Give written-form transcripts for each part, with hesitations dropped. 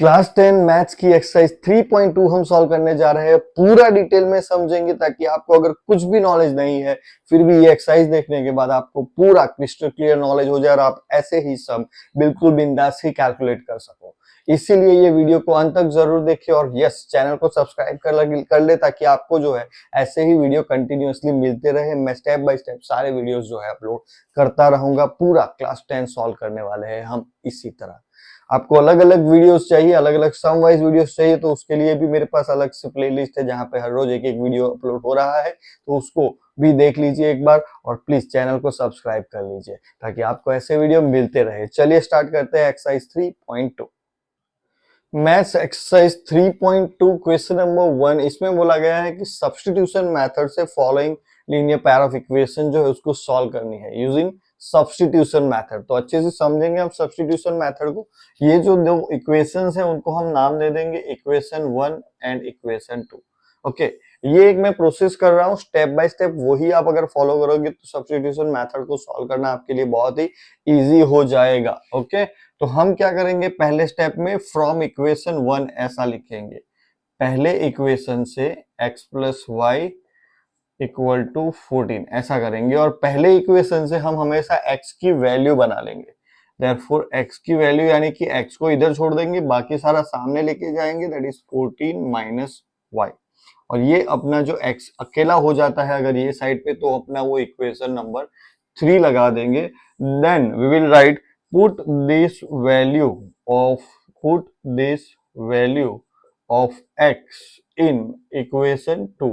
Class 10 maths की exercise 3.2 हम solve करने जा रहे हैं। पूरा डिटेल में समझेंगे ताकि आपको अगर कुछ भी नॉलेज नहीं है फिर भी ये एक्सरसाइज देखने के बाद आपको पूरा क्रिस्टल क्लियर नॉलेज हो जाए और आप ऐसे ही सब बिल्कुल बिंदास ही कैलकुलेट कर सको। इसीलिए ये वीडियो को अंत तक जरूर देखिए और यस चैनल को सब्सक्राइब कर ले ताकि आपको जो है ऐसे ही वीडियो कंटिन्यूअसली मिलते रहे। मैं स्टेप बाय स्टेप सारे वीडियोस जो है अपलोड करता रहूंगा। पूरा क्लास 10 सॉल्व करने वाले हैं हम इसी तरह। आपको अलग अलग वीडियोस चाहिए, अलग अलग सम वाइज वीडियोस चाहिए तो उसके लिए भी मेरे पास अलग से प्लेलिस्ट है जहां पे हर रोज एक एक वीडियो अपलोड हो रहा है, तो उसको भी देख लीजिए एक बार और प्लीज चैनल को सब्सक्राइब कर लीजिए ताकि आपको ऐसे वीडियो मिलते रहे। चलिए स्टार्ट करते हैं exercise 3.2। Maths exercise 3.2 question number 1। इसमें बोला गया है कि सब्स्टिट्यूशन मेथड से following linear pair of equation जो है उसको सॉल्व करनी है यूजिंग सब्स्टिट्यूशन मेथड। तो अच्छे से समझेंगे हम सब्स्टिट्यूशन मेथड को। ये जो दो इक्वेशंस हैं उनको हम नाम दे देंगे इक्वेशन 1 एंड इक्वेशन 2। ओके, ये एक मैं प्रोसेस कर रहा हूँ स्टेप बाय स्टेप, वही आप अगर फॉलो करोगे तो सब्स्टिट्यूशन मेथड को सॉल्व करना आपके लिए बहुत ही इजी हो जाएगा। ओके, तो हम क्या करेंगे, पहले स्टेप में फ्रॉम इक्वेशन 1 ऐसा लिखेंगे। पहले इक्वेशन से x plus y equal to 14 ऐसा करेंगे और पहले इक्वेशन से हम हमेशा x की वैल्यू बना लेंगे। देयरफॉर x की वैल्यू यानी कि x को इधर छोड़ देंगे, बाकी सारा सामने लेके जाएंगे, दैट इज 14 माइनस वाई। और ये अपना जो x अकेला हो जाता है अगर ये साइड पे तो अपना वो इक्वेशन नंबर 3 लगा देंगे। Then we will write put this value of put this value of x in equation 2।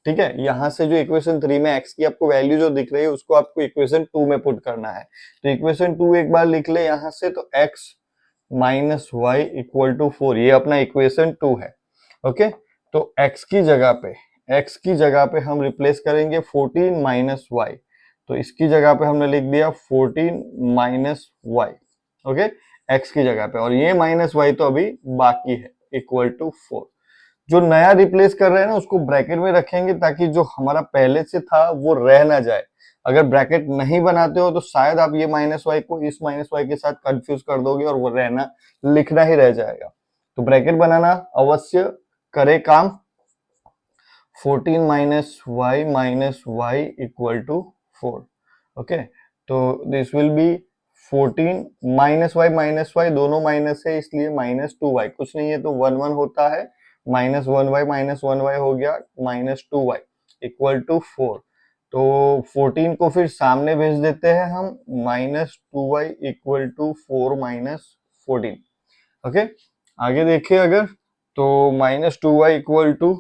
ठीक है, यहां से जो इक्वेशन 3 में x की आपको वैल्यू जो दिख रही है उसको आपको इक्वेशन 2 में पुट करना है। तो इक्वेशन 2 एक बार लिख ले यहां से, तो x minus Y equal to 4 ये अपना इक्वेशन 2 है। ओके, तो x की जगह पे हम रिप्लेस करेंगे 14 माइनस वाई। तो इसकी जगह पे हमने लिख दिया 14 माइनस वाई। ओके, x की जगह पे, और ये माइनस वाई तो अभी बाकी है इक्वल टू 4। जो नया रिप्लेस कर रहे हैं ना उसको ब्रैकेट में रखेंगे ताकि जो हमारा पहले से था वो रह ना जाए। अगर ब्रैकेट नहीं बनाते हो तो शायद आप ये माइनस वाई को इस माइनस वाई के साथ कंफ्यूज कर दोगे और वो रहना लिखना ही रह जाएगा। तो ब्रैकेट बनाना अवश्य करे काम। 14 minus Y equal to 4। Okay, तो this will be 14 minus Y दोनों माइनस है इसलिए माइनस 2y, कुछ नहीं है तो 1 1 होता है, माइनस 1y हो गया माइनस 2y इक्वल टू 4। तो 14 को फिर सामने भेज देते हैं हम, minus 2y equal to 4 minus 14। Okay, आगे देखिए अगर, तो minus 2y equal to,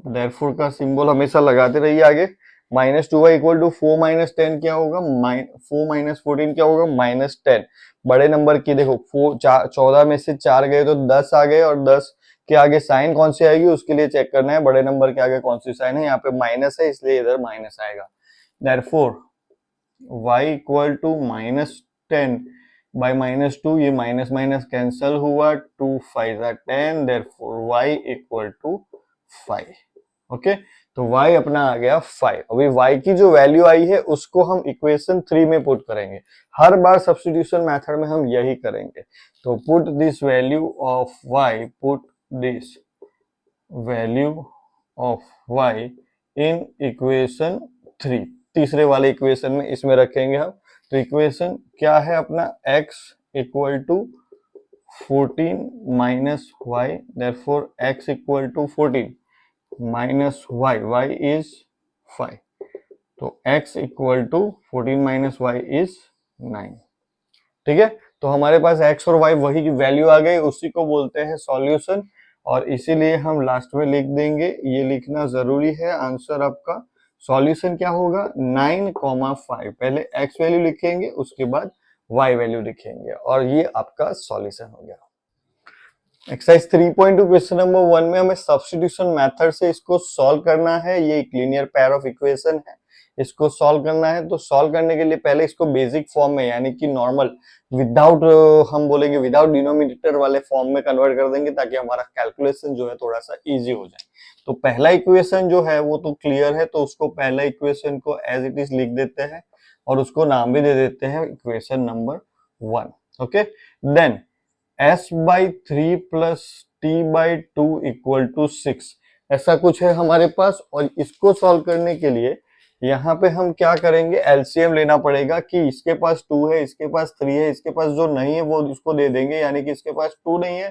therefore का सिंबल हमेशा लगाते रहिए आगे। Minus 2y equal to 4 minus 10 क्या होगा, 4 माइनस 14 क्या होगा, माइनस 10। बड़े नंबर की देखो 14 में से 4 गए तो 10 आ गए, और 10 के आगे साइन कौन सी आएगी उसके लिए चेक करना है बड़े नंबर के आगे कौन सी साइन है। यहाँ पे माइनस है इसलिए इधर माइनस आएगा। Therefore y equal to minus 10 by minus 2, ये माइनस माइनस कैंसल हुआ, 2 5 10, therefore y equal to 5। Okay, तो y अपना आ गया 5। अभी y की जो वैल्यू आई है उसको हम इक्वेशन 3 में पुट करेंगे। हर बार सब्स्टिट्यूशन मेथड में हम यही करेंगे। तो put this value of y, put this value of y in equation 3, तीसरे वाले इक्वेशन में इसमें रखेंगे हम। तो इक्वेशन क्या है अपना, x equal to 14 minus y, therefore x equal to 14 minus y, y is 5। तो x equal to 14 minus y is 9। ठीक है, तो हमारे पास x और y वही की वैल्यू आ गई, उसी को बोलते हैं सॉल्यूशन। और इसीलिए हम लास्ट में लिख देंगे, ये लिखना जरूरी है आंसर आपका। सॉल्यूशन क्या होगा, 9,5। पहले x वैल्यू लिखेंगे उसके बाद y वैल्यू लिखेंगे और ये आपका सॉल्यूशन हो गया। एक्सरसाइज 3.2 क्वेश्चन नंबर 1 में हमें सब्स्टिट्यूशन मेथड से इसको सॉल्व करना है। ये एक लीनियर पेयर ऑफ इक्वेशन है, इसको सॉल्व करना है। तो सॉल्व करने के लिए पहले इसको बेसिक फॉर्म में यानी कि नॉर्मल विदाउट, हम बोलेंगे विदाउट डिनोमिनेटर वाले फॉर्म में कन्वर्ट कर देंगे ताकि हमारा कैलकुलेशन जो है थोड़ा सा इजी हो जाए। तो पहला इक्वेशन जो है वो तो क्लियर है, तो उसको पहला इक्वेशन को एज इट इज लिख देते हैं और उसको नाम भी दे देते हैं equation number 1। Okay, then s/3 plus t/2 equal to 6, ऐसा कुछ है हमारे पास। और इसको सॉल्व करने के लिए यहाँ पे हम क्या करेंगे, एलसीएम लेना पड़ेगा कि इसके पास 2 है, इसके पास 3 है, इसके पास जो नहीं है वो उसको दे देंगे, यानी कि इसके पास 2 नहीं है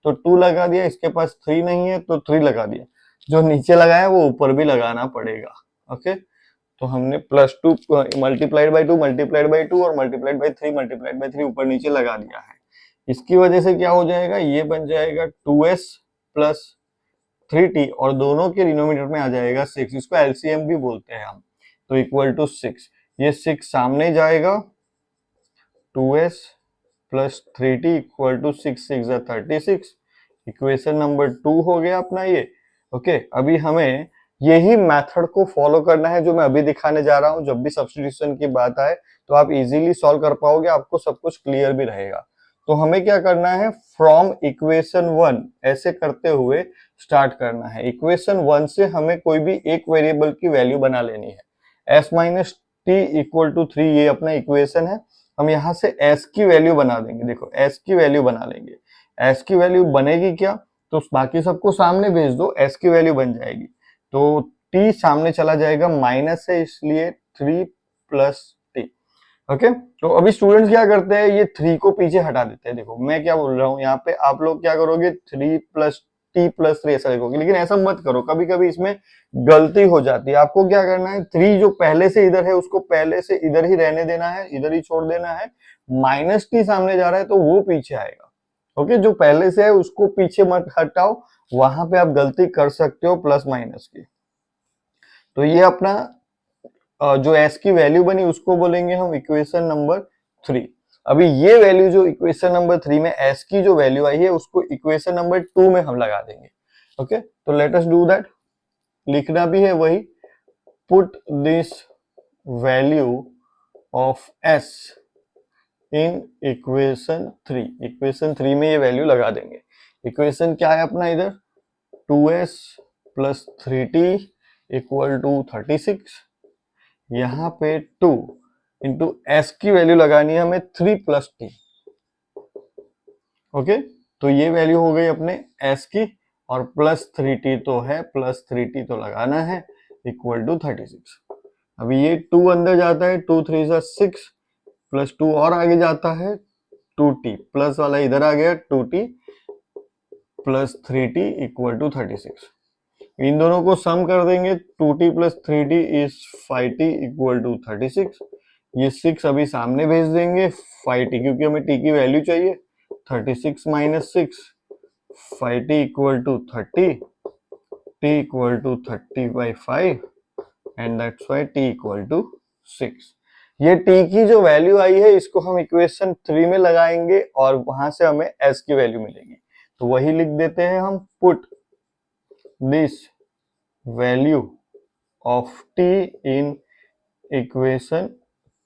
तो 2 लगा दिया, इसके पास 3 नहीं है तो 3 लगा दिया, जो नीचे लगाया वो ऊपर भी लगाना पड़ेगा। ओके, तो हमने +2 मल्टीप्लाइड बाई 2 मल्टीप्लाइड बाई 2 और मल्टीप्लाइड बाई 3 मल्टीप्लाइड बाई 3 ऊपर नीचे लगा दिया है। इसकी वजह से क्या हो जाएगा, ये बन जाएगा 2s प्लस 3t और दोनों के डिनोमिनेटर में आ जाएगा 6, इसको एलसीएम भी बोलते हैं हम, तो इक्वल टू 6। ये 6 सामने जाएगा, 2s plus 3t equal to 6 6 36, equation number 2 हो गया अपना ये। ओके, अभी हमें यही मेथड को फॉलो करना है जो मैं अभी दिखाने जा रहा हूं। जब भी सब्स्टिट्यूशन की बात आए तो आप इजीली सॉल्व कर पाओगे, आपको सब कुछ क्लियर भी रहेगा। तो हमें क्या करना है, फ्रॉम इक्वेशन 1 ऐसे करते हुए स्टार्ट करना है। इक्वेशन 1 से हमें कोई भी एक वेरिएबल की वैल्यू बना लेनी है। s minus t equal to 3 ये अपना इक्वेशन है। हम यहाँ से s की वैल्यू बना देंगे, देखो s की वैल्यू बना लेंगे। s की वैल्यू बनेगी क्या, तो बाकी सबको सामने भेज दो, s की वैल्यू बन जाएगी। तो t सामने चला जाएगा, माइनस है इसलिए 3 प्लस t। ओके, तो अभी स्टूडेंट्स क्या करते हैं, ये 3 को पीछे हटा देते हैं। देखो मैं क्या बोल रहा हूँ यहाँ पे, आप लोग क्या करोगे, 3 प्लस t प्लस 3 ऐसा लिखोगे, लेकिन ऐसा मत करो, कभी कभी इसमें गलती हो जाती है। आपको क्या करना है, 3 जो पहले से इधर है उसको पहले से इधर ही रहने देना है, इधर ही छोड़ देना है। माइनस t सामने जा रहा है तो वो पीछे आएगा। ओके, जो पहले से है उसको पीछे मत हटाओ, वहां पे आप गलती कर सकते हो प्लस माइनस की। तो ये अपना जो s की वैल्यू बनी उसको बोलेंगे हम इक्वेशन नंबर 3। अभी ये वैल्यू जो इक्वेशन नंबर 3 में s की जो वैल्यू आई है उसको इक्वेशन नंबर 2 में हम लगा देंगे। ओके, तो लेट अस डू दैट। लिखना भी है वही, put this value of s in equation 3। Equation 3 में ये वैल्यू लगा देंगे। इक्वेशन क्या है अपना इधर, 2s plus 3t equal to 36। यहाँ पे 2 इंटू एस की वैल्यू लगानी है हमें 3 प्लस टी। ओके, तो ये वैल्यू हो गई अपने एस की, और प्लस 3t तो है, प्लस 3t तो लगाना है, इक्वल टू 36। अभी ये 2 अंदर जाता है, 2 3 6 प्लस 2 और आगे जाता है 2t, प्लस वाला इधर आ गया 2t plus 3t equal to 36। इन दोनों को सम कर देंगे, 2t plus 3t is 5t equal to 36। ये 6 अभी सामने भेज देंगे, 5t क्योंकि हमें t की वैल्यू चाहिए। 36 minus 6, 5t equal to 30, t equal to 30/5 and that's why t equal to 6। ये t की जो वैल्यू आई है इसको हम इक्वेशन 3 में लगाएंगे और वहां से हमें s की वैल्यू मिलेगी। तो वही लिख देते हैं हम, put this value of t in equation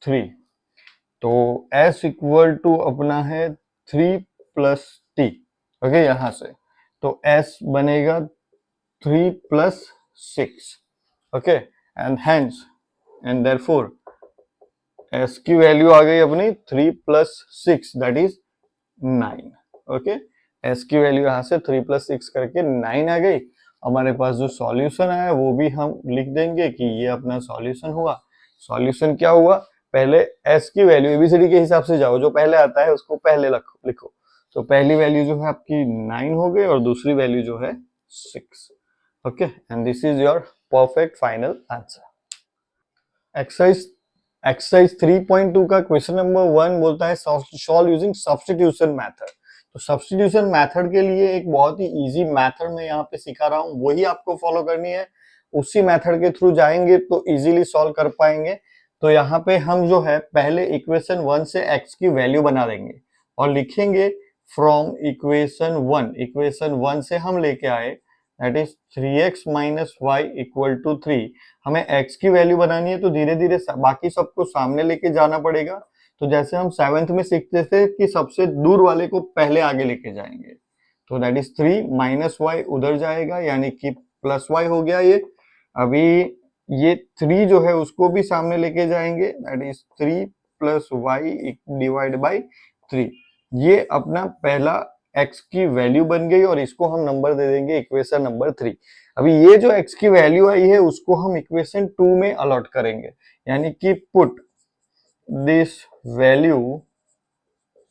3। तो s इक्वल टू अपना है 3 प्लस t। ओके, यहां से तो s बनेगा 3 plus 6। Okay, and hence and therefore s की वैल्यू आ गई अपनी 3 plus 6 that is 9। Okay, s की वैल्यू यहां से 3 प्लस 6 करके 9 आ गई। हमारे पास जो सॉल्यूशन आया वो भी हम लिख देंगे कि ये अपना सॉल्यूशन हुआ। सॉल्यूशन क्या हुआ, पहले s की वैल्यू एबीसीडी के हिसाब से जाओ, जो पहले आता है उसको पहले लिखो। तो पहली वैल्यू जो है आपकी 9 हो गई और दूसरी वैल्यू जो है 6। Okay, and this is your perfect final answer. Exercise 3.2 का क्वेश्चन नंबर 1 बोलता है सॉल्व यूजिंग सब्स्टिट्यूशन मेथड। तो सब्स्टिट्यूशन मेथड के लिए एक बहुत ही इजी मेथड मैं यहाँ पे सिखा रहा हूँ, वही आपको फॉलो करनी है। उसी मेथड के थ्रू जाएंगे तो इजीली सॉल्व कर पाएंगे। तो यहाँ पे हम जो है पहले इक्वेशन 1 से x की वैल्यू बना देंगे और लिखेंगे फ्रॉम इक्वेशन 1। इक्वेशन 1 से हम लेके आए that is 3x minus Y equal to 3। हमें x की वैल्यू बनानी है तो धीरे धीरे बाकी सबको सामने लेके जाना पड़ेगा। तो जैसे हम 7th में सीखते थे कि सबसे दूर वाले को पहले आगे लेके जाएंगे, तो दैट इज 3 माइनस वाई उधर जाएगा, यानी कि प्लस वाई हो गया ये। अभी ये 3 जो है उसको भी सामने लेके जाएंगे, that is 3 plus y divide by 3। ये अपना पहला x की वैल्यू बन गई और इसको हम नंबर दे देंगे इक्वेशन नंबर 3। अभी ये जो x की वैल्यू आई है उसको हम इक्वेशन 2 में अलॉट करेंगे, यानी कि put this value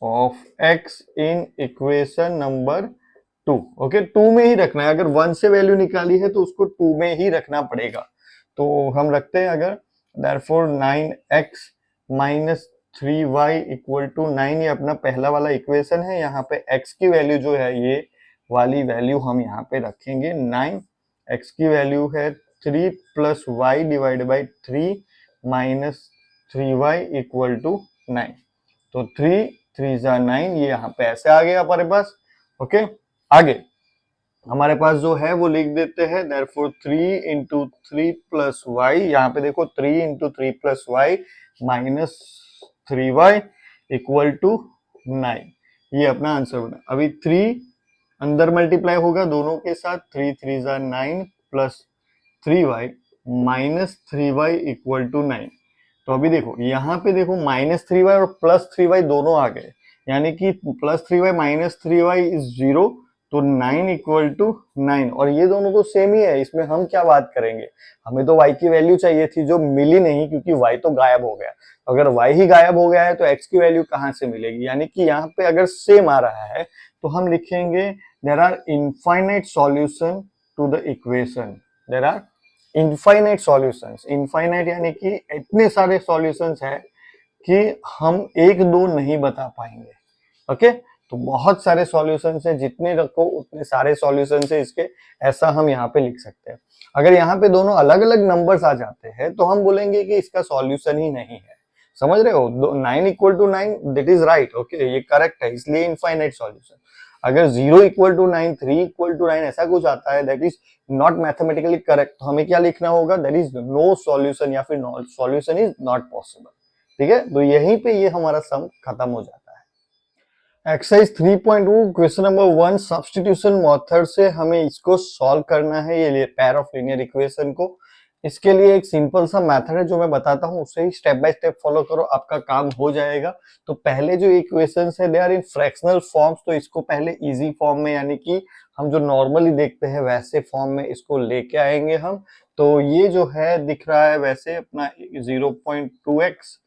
of x in equation number 2। Okay, 2 में ही रखना है। अगर 1 से वैल्यू निकाली है तो उसको 2 में ही रखना पड़ेगा। तो हम रखते हैं, अगर therefore 9x minus 3y equal to 9, ये अपना पहला वाला इक्वेशन है। यहाँ पे x की वैल्यू जो है ये वाली वैल्यू हम यहाँ पे रखेंगे 9। x की वैल्यू है 3 plus y divide by 3 minus 3y equal to 9। तो 3 3 जा 9, ये यहाँ पे ऐसे आ गया हमारे पास। ओके, आगे हमारे पास जो है वो लिख देते हैं therefore 3 इंटू 3 प्लस वाई, यहाँ पे देखो 3 into 3 plus y minus 3y equal to 9। ये अपना आंसर बना। अभी 3 अंदर मल्टीप्लाई होगा दोनों के साथ, 3 3 जा 9 plus 3y minus 3y equal to 9। तो अभी देखो यहाँ पे देखो माइनस 3y और प्लस 3y दोनों आ गए, यानी कि plus 3y minus 3y is 0। तो 9 इक्वल टू 9, और ये दोनों तो सेम ही है, इसमें हम क्या बात करेंगे। हमें तो y की वैल्यू चाहिए थी जो मिली नहीं, क्योंकि y तो गायब हो गया। अगर y ही गायब हो गया है तो x की वैल्यू कहाँ से मिलेगी। यानी कि यहाँ पे अगर सेम आ रहा है तो हम लिखेंगे there are infinite solution to the equation. There are infinite solutions. Infinite यानी कि इतने सारे सॉल्यूशंस है कि हम एक दो नहीं बता पाएंगे। ओके, तो बहुत सारे सॉल्यूशंस है, जितने रखो उतने सारे सॉल्यूशंस है इसके, ऐसा हम यहाँ पे लिख सकते हैं। अगर यहाँ पे दोनों अलग अलग नंबर्स आ जाते हैं तो हम बोलेंगे कि इसका सॉल्यूशन ही नहीं है। समझ रहे हो, 9 equal to 9, that is right. Okay, ये करेक्ट है, इसलिए इनफाइनाइट सॉल्यूशन। अगर 0 इक्वल टू 9, 3 इक्वल टू 9 ऐसा कुछ आता है, that is not mathematically correct. तो हमें क्या लिखना होगा, दैट इज नो सॉल्यूशन, या फिर सॉल्यूशन इज नॉट पॉसिबल। ठीक है, तो यहीं पे ये हमारा सम खत्म हो जाता है। Exercise 3.2 question number 1, substitution method से हमें इसको सॉल्व करना है, ये पेयर ऑफ लीनियर इक्वेशन को। इसके लिए एक सिंपल सा मेथड है जो मैं बताता हूँ, उससे ही स्टेप बाय स्टेप फॉलो करो, आपका काम हो जाएगा। तो पहले जो इक्वेशंस है they are in fractional forms, तो इसको पहले इजी फॉर्म में, यानी कि हम जो नॉर्मली देखते हैं वैसे फॉर्म में इसको लेके आएंगे हम। तो ये जो है दिख रहा है वैसे अपना 0.2x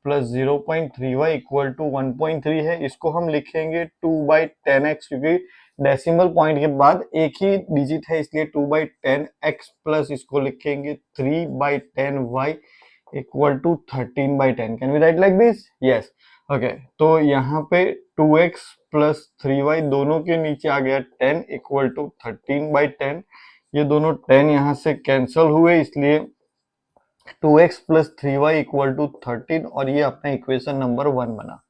plus 0.3y equal to 1.3 है। इसको हम लिखेंगे 2/10x, क्योंकि डेसिमल पॉइंट के बाद एक ही डिजिट है, इसलिए 2/10x प्लस इसको लिखेंगे 3/10y equal to 13/10। Can we write like this? Yes. Okay, तो यहाँ पे 2x प्लस 3y दोनों के नीचे आ गया 10 इक्वल टू 13/10। ये दोनों 10 यहाँ से कैंसल हुए, इसलिए 2x plus 3y equal to 13, और ये अपना इक्वेशन नंबर 1 बना।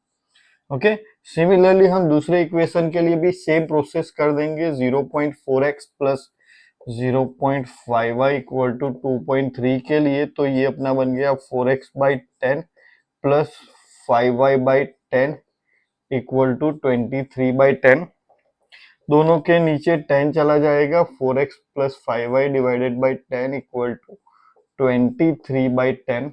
ओके, सिमिलरली हम दूसरे इक्वेशन के लिए भी सेम प्रोसेस कर देंगे। 0.4x plus 0.5y equal to 2.3 के लिए, तो ये अपना बन गया 4x/10 plus 5y/10 equal to 23/10। दोनों के नीचे 10 चला जाएगा, 4x plus 5y divided by 10 equal to 23/10।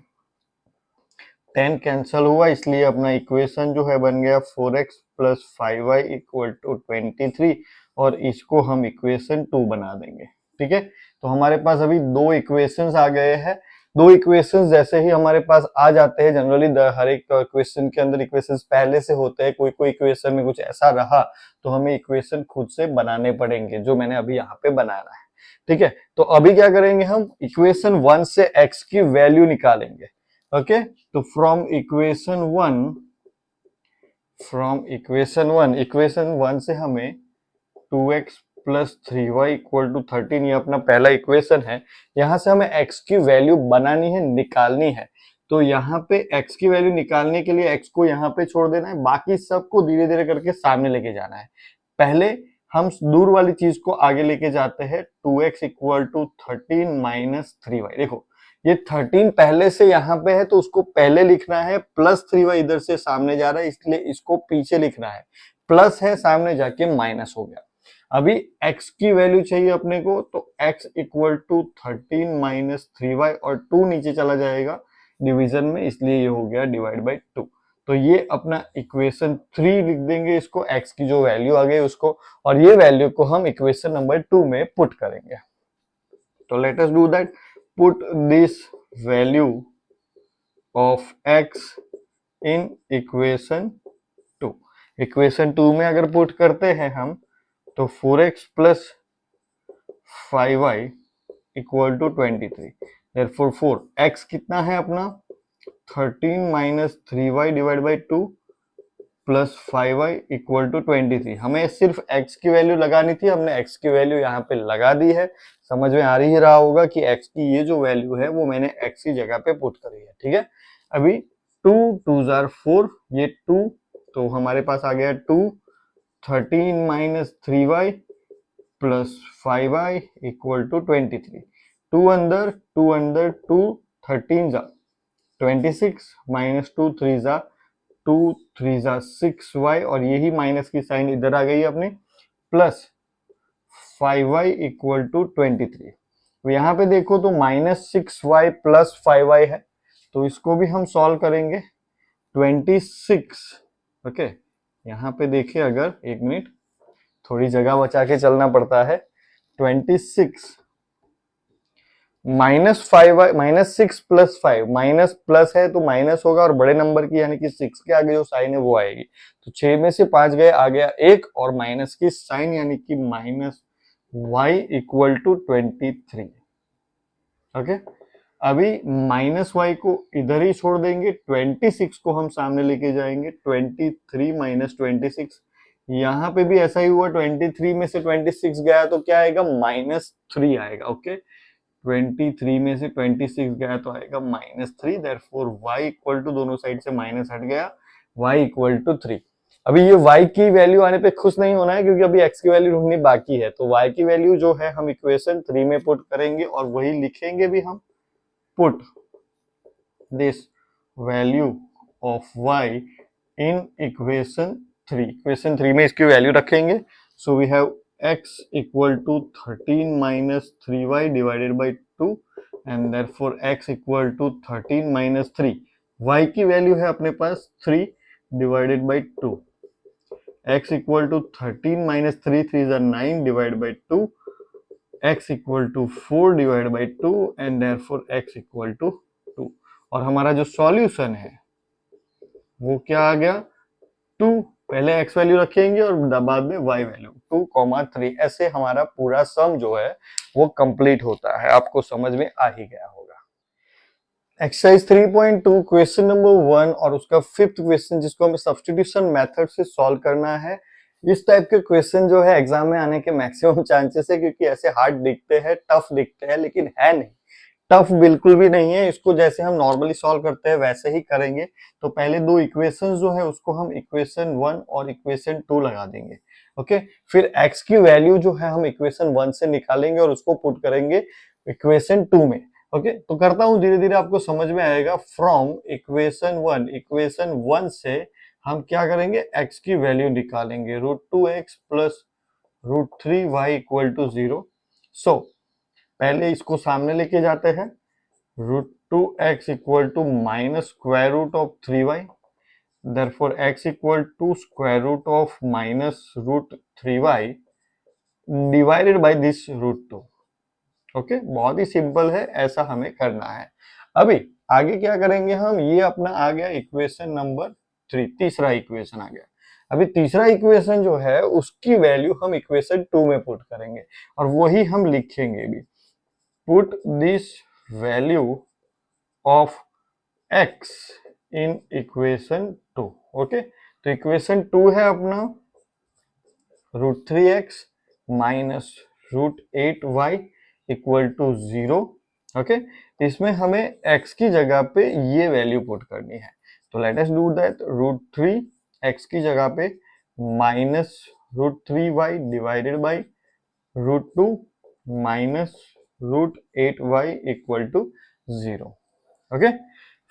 10 cancel हुआ, इसलिए अपना इक्वेशन जो है बन गया 4x plus 5y equal to 23, और इसको हम इक्वेशन 2 बना देंगे। ठीक है, तो हमारे पास अभी दो इक्वेशंस आ गए हैं। दो इक्वेशंस जैसे ही हमारे पास आ जाते हैं, जनरली हर एक क्वेश्चन के अंदर इक्वेशंस पहले से होते हैं, कोई कोई इक्वेशन में कुछ ऐसा रहा तो हमें इक्वेशन खुद से बनाने पड़ेंगे, जो मैंने अभी यहाँ पे बनाना है। ठीक है, तो अभी क्या करेंगे, हम इक्वेशन 1 से x की वैल्यू निकालेंगे। ओके, तो फ्रॉम इक्वेशन 1 से हमें 2x plus 3y equal to 13, ये अपना पहला इक्वेशन है। यहां से हमें x की वैल्यू बनानी है, निकालनी है। तो यहाँ पे x की वैल्यू निकालने के लिए x को यहाँ पे छोड़ देना है, बाकी सबको धीरे धीरे करके सामने लेके जाना है। पहले हम दूर वाली चीज को आगे लेके जाते हैं। 2x equal to 13 minus 3y। देखो ये 13 पहले से यहाँ पे है, तो उसको पहले लिखना है, प्लस 3y इधर से सामने जा रहा है, इसलिए इसको पीछे लिखना है। प्लस है, सामने जाके माइनस हो गया। अभी x की वैल्यू चाहिए अपने को, तो x equal to 13 minus 3y, और 2 नीचे चला जाएगा डिवीजन में, इसलिए ये हो गया डिवाइड बाई 2। तो ये अपना इक्वेशन 3 लिख देंगे इसको, x की जो वैल्यू आ गई उसको, और ये वैल्यू को हम इक्वेशन नंबर 2 में पुट करेंगे। तो let us do that. Put this value of x in equation 2। Equation 2 में अगर पुट करते हैं हम तो 4x plus 5y equal to 23। Therefore 4x कितना है अपना 13 minus 3y divide by 2 plus 5y equal to 23। हमें सिर्फ x की वैल्यू लगानी थी, हमने x की वैल्यू यहाँ पे लगा दी है। समझ में आ ही रहा होगा कि x की ये जो वैल्यू है वो मैंने x की जगह पे पुट करी है। ठीक है, अभी 2 2 जार 4, ये 2 तो हमारे पास आ गया 2, 13 minus 3y plus 5y equal to 23। 2 अंदर 2 अंदर 2, 13 जा 26 माइनस 2 3 जा 2 3 जा 6y, और यही माइनस की साइन इधर आ गई अपने, प्लस 5y इक्वल टू 23। तो यहाँ पे देखो तो माइनस 6y प्लस 5y है, तो इसको भी हम सॉल्व करेंगे। 26, ओके, यहाँ पे देखिए, अगर एक मिनट थोड़ी जगह बचा के चलना पड़ता है। 26 minus 5y minus 6 plus 5, minus plus है तो माइनस होगा, और बड़े नंबर की यानी कि 6 के आगे जो साइन है वो आएगी। तो 6 में से 5 गए, आ गया 1, और माइनस की साइन यानी कि minus y equal to 23। Okay, अभी माइनस y को इधर ही छोड़ देंगे, 26 को हम सामने लेके जाएंगे। 23 माइनस 26, यहाँ पे भी ऐसा ही हुआ, 23 में से 26 गया तो क्या आएगा, माइनस 3 आएगा। ओके, 23 में से 26 गया तो आएगा minus 3। Therefore y equal to, दोनों साइड से माइनस हट गया, y इक्वल टू 3। अभी ये y की वैल्यू आने पे खुश नहीं होना है, क्योंकि अभी x की वैल्यू ढूंढनी बाकी है। तो y की वैल्यू जो है हम इक्वेशन 3 में पुट करेंगे, और वही लिखेंगे भी हम। Put this value of y in equation 3। Equation 3 में इसकी वैल्यू रखेंगे। So we have x equal to 13 minus 3y divided by 2, and therefore x equal to 13 minus 3। y की वैल्यू है अपने पास 3 divided by 2। x equal to 13 minus 3, 3 is 9 divide by 2, x equal to 4 divide by 2, and therefore x equal to 2। और हमारा जो solution है वो क्या आ गया, 2। पहले x वैल्यू रखेंगे और बाद में y वैल्यू, 2, 3। ऐसे हमारा पूरा सम जो है वो कंप्लीट होता है। आपको समझ में आ ही गया होगा। एक्सरसाइज 3.2 क्वेश्चन नंबर 1 और उसका 5th क्वेश्चन, जिसको हमें सब्स्टिट्यूशन मेथड से सॉल्व करना है। इस टाइप के क्वेश्चन जो है एग्जाम में आने के मैक्सिमम चांसेस है, क्योंकि ऐसे हार्ड दिखते हैं, टफ दिखते हैं, लेकिन है नहीं, टफ बिल्कुल भी नहीं है। इसको जैसे हम नॉर्मली सॉल्व करते हैं वैसे ही करेंगे। तो पहले दो इक्वेशन जो है उसको हम इक्वेशन 1 और इक्वेशन 2 लगा देंगे। ओके, फिर x की वैल्यू जो है हम इक्वेशन 1 से निकालेंगे और उसको पुट करेंगे इक्वेशन 2 में। ओके, तो करता हूं, धीरे धीरे आपको समझ में आएगा। फ्रॉम इक्वेशन 1 से हम क्या करेंगे, x की वैल्यू निकालेंगे, √2x plus √3y equal to 0। सो पहले इसको सामने लेके जाते हैं, √2x equal to minus square root of 3y, therefore x equal to square root of minus √3y divided by this √2। Okay, बहुत ही सिंपल है, ऐसा हमें करना है। अभी आगे क्या करेंगे हम, ये अपना आ गया इक्वेशन नंबर 3, तीसरा इक्वेशन आ गया। अभी तीसरा इक्वेशन जो है उसकी वैल्यू हम इक्वेशन 2 में पुट करेंगे, और वही हम लिखेंगे भी। Put this value of x in equation 2। Okay, तो इक्वेशन 2 है अपना √3x minus √8y equal to 0। Okay, इसमें हमें x की जगह पे ये वैल्यू पुट करनी है। तो let us do that. √3x की जगह पे minus √3y divided by √2 minus √8y equal to 0। Okay,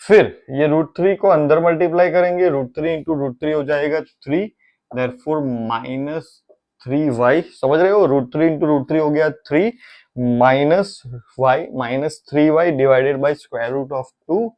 फिर ये √3 को अंदर मल्टीप्लाई करेंगे, √3 इंटू √3 हो जाएगा 3, देयरफॉर माइनस 3y। समझ रहे हो, √3 इंटू √3 हो गया 3 minus y minus 3y divided by square root of 2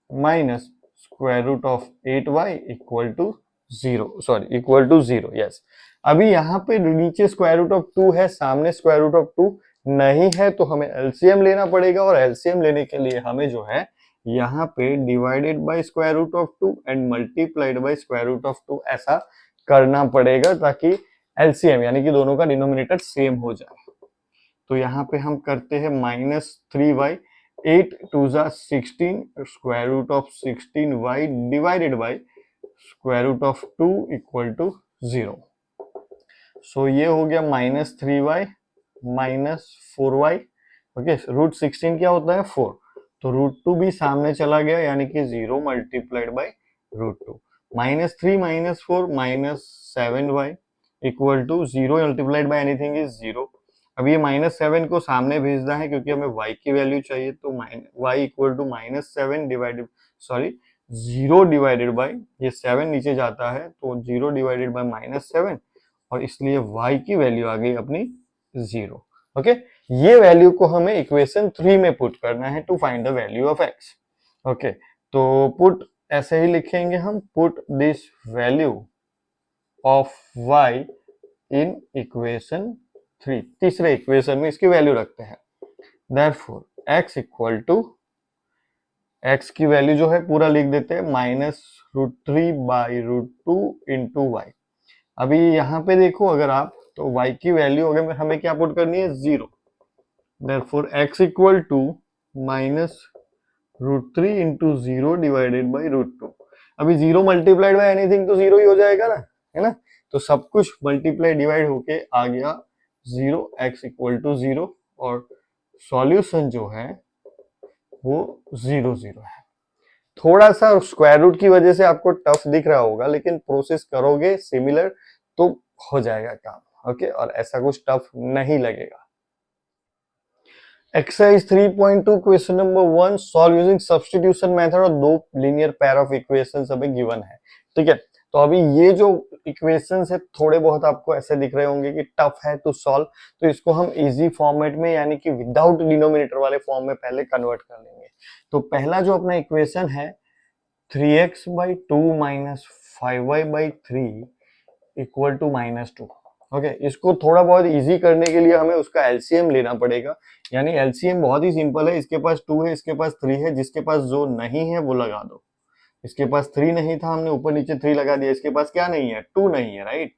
minus square root of 8y equal to 0, sorry equal to 0, yes. अभी यहाँ पे नीचे स्क्वायर रूट ऑफ 2 है, सामने स्क्वायर रूट ऑफ 2 नहीं है, तो हमें एलसीएम लेना पड़ेगा, और एलसीएम लेने के लिए हमें जो है यहाँ पे divided by square root of 2 and multiplied by square root of 2 ऐसा करना पड़ेगा, ताकि एलसीएम यानी कि दोनों का डिनोमिनेटर सेम हो जाए। तो यहाँ पे हम करते हैं -3y, 8 2 जा 16, square root of 16y divided by square root of 2 equal to 0। So ये हो गया -3y -4y। ओके, रूट 16 क्या होता है 4, तो रूट 2 भी सामने चला गया, यानी कि 0 multiplied by root 2। -3 -4 -7y equal to 0 multiplied by anything is 0। अब ये -7 को सामने भेजना है क्योंकि हमें y की वैल्यू चाहिए, तो y equal to -7 divided, sorry 0 divided by, ये 7 नीचे जाता है तो 0 डिवाइडेड बाय -7, और इसलिए y की वैल्यू आ गई अपनी 0। ओके, ये वैल्यू को हमें इक्वेशन 3 में पुट करना है to find the value of x। Okay, तो पुट ऐसे ही लिखेंगे हम, put this value of y in equation 3, तीसरे इक्वेशन में इसकी वैल्यू रखते हैं। Therefore x equal to, x की वैल्यू जो है पूरा लिख देते हैं -√3 बाई √2 इंटू वाई। अभी यहाँ पे देखो अगर आप, तो y की वैल्यू अगर हमें क्या पुट करनी है 0, therefore x equal to -√3 into 0 divided by √2। अभी 0 मल्टीप्लाइड बाय एनीथिंग तो 0 ही हो जाएगा ना, है ना, तो सब कुछ मल्टीप्लाई डिवाइड होके आ गया 0, x इक्वल टू 0, और सॉल्यूशन जो है वो 0 0 है। थोड़ा सा स्क्वायर रूट की वजह से आपको टफ दिख रहा होगा, लेकिन प्रोसेस करोगे सिमिलर तो हो जाएगा काम। ओके, और ऐसा कुछ टफ नहीं लगेगा। Exercise 3.2 question number 1, solve using substitution method, और दो लीनियर पेयर ऑफ इक्वेशंस हमें गिवन है। ठीक है, तो अभी ये जो इक्वेशंस है थोड़े बहुत आपको ऐसे दिख रहे होंगे कि टफ है टू सॉल्व, तो इसको हम इजी फॉर्मेट में यानी कि विदाउट डिनोमिनेटर वाले फॉर्म में पहले कन्वर्ट कर लेंगे। तो पहला जो अपना इक्वेशन है 3x/2 5y/3 equal to -2। Okay, इसको थोड़ा बहुत इजी करने के लिए हमें उसका एलसीएम लेना पड़ेगा। यानी एलसीएम बहुत ही सिंपल है, इसके पास 2 है, इसके पास 3 है, जिसके पास जो नहीं है वो लगा दो। इसके पास 3 नहीं था, हमने ऊपर नीचे 3 लगा दिया, इसके पास क्या नहीं है 2 नहीं है, राइट,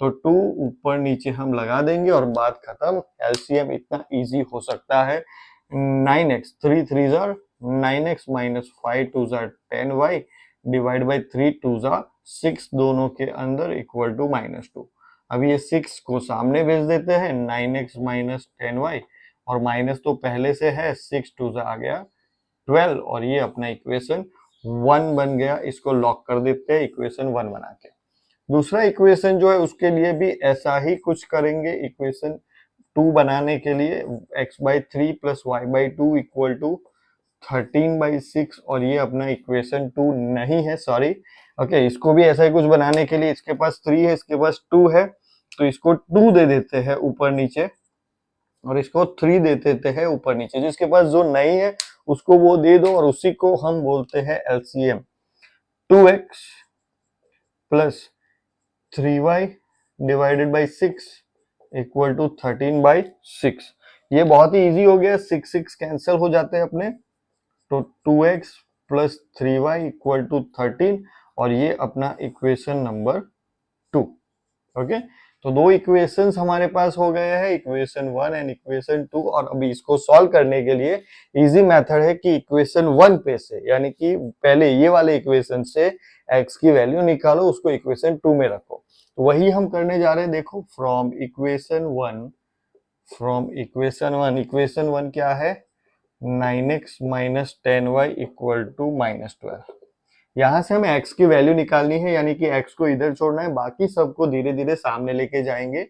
तो 2 ऊपर नीचे हम लगा देंगे और बात खत्म। एलसीएम इतना इजी हो सकता है। 9x 3 3 jar 9x minus 5 2 jar 10y divide by 3 2 jar 6 दोनों के अंदर इक्वल टू -2। अब ये 6 को सामने भेज देते हैं, 9x माइनस 10y, और माइनस तो पहले से है, 6 2 जार आ गया 12, और ये अपना इक्वेशन 1 बन गया। इसको लॉक कर देते हैं इक्वेशन 1 बना के। दूसरा इक्वेशन जो है उसके लिए भी ऐसा ही कुछ करेंगे। इक्वेशन 2 बनाने के लिए x/3 plus y/2 equal to 13/6, और ये अपना इक्वेशन 2 नहीं है, सॉरी। ओके, इसको भी ऐसा ही कुछ बनाने के लिए, इसके पास 3 है, इसके पास 2 है, तो इसको 2 दे देते हैं ऊपर नीचे, और इसको 3 दे देते हैं ऊपर नीचे। जिसके पास जो नहीं है उसको वो दे दो, और उसी को हम बोलते हैं LCM. 2x plus 3y divided by 6 equal to 13/6। ये बहुत ही इजी हो गया, 6 6 कैंसिल हो जाते हैं अपने, तो 2x plus 3y equal to 13, और ये अपना इक्वेशन नंबर 2। ओके, तो दो इक्वेशंस हमारे पास हो गए हैं, इक्वेशन 1 एंड इक्वेशन 2। और अभी इसको सॉल्व करने के लिए इजी मेथड है कि इक्वेशन 1 पे से, यानी कि पहले ये वाले इक्वेशन से x की वैल्यू निकालो, उसको इक्वेशन 2 में रखो। तो वही हम करने जा रहे हैं। देखो, फ्रॉम इक्वेशन 1, इक्वेशन 1 क्या है, 9x minus 10y equal to -12। यहाँ से हमें x की वैल्यू निकालनी है, यानी कि x को इधर छोड़ना है, बाकी सबको धीरे धीरे सामने लेके जाएंगे।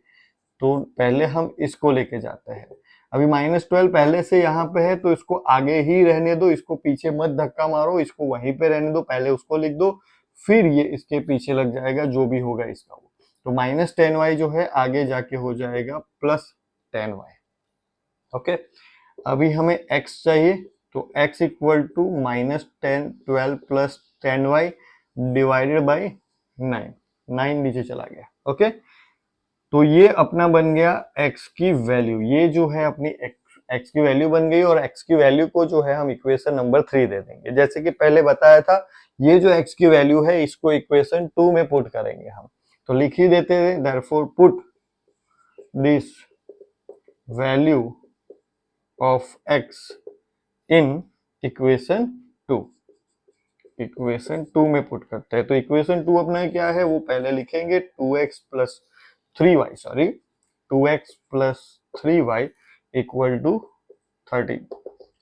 तो पहले हम इसको लेके जाते हैं। अभी -12 पहले से यहाँ पे है, तो इसको आगे ही रहने दो, इसको पीछे मत धक्का मारो, इसको वहीं पे रहने दो, पहले उसको लिख दो, फिर ये इसके पीछे लग जाएगा, जो भी होगा इसका वो। तो -10y जो है आगे जाके हो जाएगा +10y। ओके, अभी हमें x चाहिए, तो x equal to -10 12 plus 10y divided by 9, 9 नीचे चला गया। ओके, तो ये अपना बन गया x की वैल्यू, ये जो है अपनी x की वैल्यू बन गई, और x की वैल्यू को जो है हम इक्वेशन नंबर 3 दे देंगे। जैसे कि पहले बताया था, ये जो x की वैल्यू है इसको इक्वेशन 2 में पुट करेंगे हम, तो लिख ही देते हैं, therefore put this value of x in equation 2, equation 2 में पुट करते हैं। तो इक्वेशन 2 अपना क्या है वो पहले लिखेंगे, 2x plus 3y, sorry 2x plus 3y equal to 13।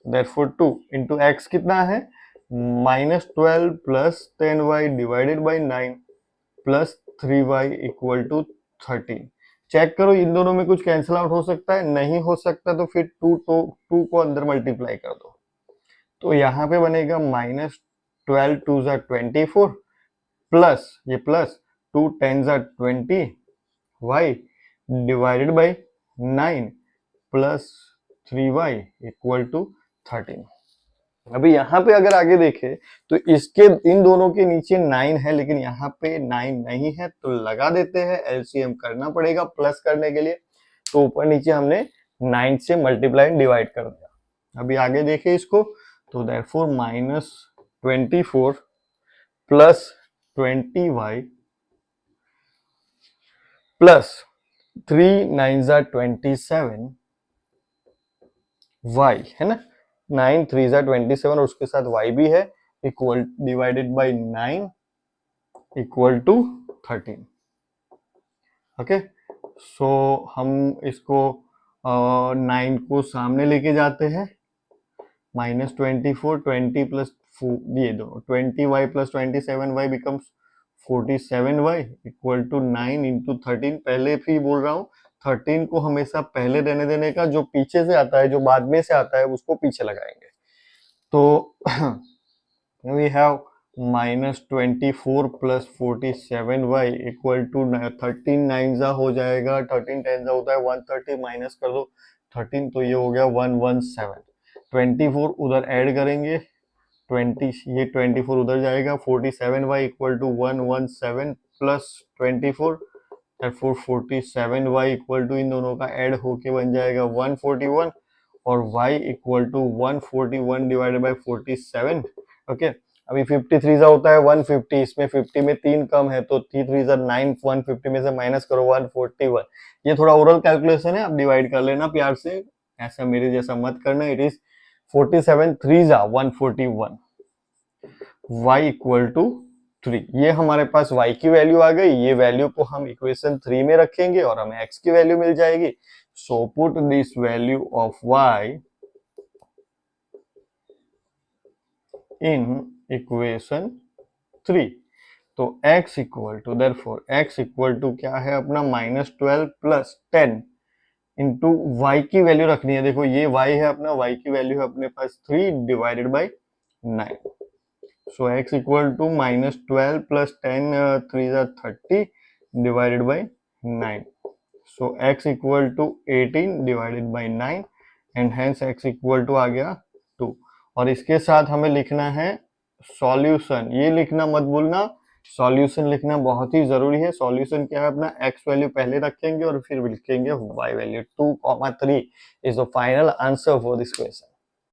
Therefore 2 into x कितना है, -12 plus 10y divided by 9 plus 3y equal to 13। Check करो इन दोनों में कुछ कैंसिल आउट हो सकता है, नहीं हो सकता, तो फिर 2 को अंदर मल्टीप्लाई कर दो, तो यहाँ पे बनेगा -12 2 ज़ा 24 प्लस ये प्लस 2 10 ज़ा 20 y divided by 9 plus 3y equal to 13। अभी यहाँ पे अगर आगे देखें तो इसके इन दोनों के नीचे 9 है, लेकिन यहाँ पे 9 नहीं है, तो लगा देते हैं, एलसीएम करना पड़ेगा प्लस करने के लिए, तो ऊपर नीचे हमने 9 से मल्टीप्लाई डिवाइड कर दिया। अभी आगे देखें इसको, तो देयरफॉर -24 प्लस 20y प्लस 3 9 ज़ा 27 y है ना, 9 3 ज़ा 27 और उसके साथ y भी है, equal divided by 9 equal to 13। Okay, so हम इसको 9 को सामने लेके जाते हैं, -24 20 प्लस ये दोनों 20y plus 27y becomes 47y equal to 9 into 13। पहले भी बोल रहा हूँ, 13 को हमेशा पहले रहने देने का, जो पीछे से आता है, जो बाद में से आता है, उसको पीछे लगाएंगे। तो we have -24 plus 47y equal to 13 9 जा हो जाएगा, 13 10 जा होता है 130, माइनस कर दो 13, तो ये हो गया 117। 24 उधर ऐड करेंगे, 20 ये 24 उधर जाएगा, 47y equal to 117 plus 24, 47y equal to इन दोनों का ऐड होके बन जाएगा 141, और y equal to 141 divided by 47। Okay, अभी 53 जा होता है 150, इसमें 50 में 3 कम है, तो 3 जा 9, 150 में से माइनस करो 141। ये थोड़ा ओरल कैलकुलेशन है, आप डिवाइड कर लेना प्यार से, ऐसा मेरे जैसा मत करना। इट इज 47 3 जा 141, y इक्वल टू 3। ये हमारे पास y की वैल्यू आ गई, ये वैल्यू को हम इक्वेशन 3 में रखेंगे और हमें x की वैल्यू मिल जाएगी। So put this value of y in equation 3। तो x equal to, therefore x equal to क्या है अपना, -12 प्लस 10 इंटू y की वैल्यू रखनी है। देखो ये y है अपना, y की वैल्यू है अपने पास 3 divided by 9। So x equal to -12 plus 10 3 ज़ा 30 divided by 9। So x equal to 18 divided by 9 and hence x equal to आ गया 2। और इसके साथ हमें लिखना है सॉल्यूशन, ये लिखना मत भूलना, सॉल्यूशन लिखना बहुत ही जरूरी है। सॉल्यूशन क्या है अपना, x वैल्यू पहले रखेंगे और फिर लिखेंगे y value. 2, 3 is the final answer for this question.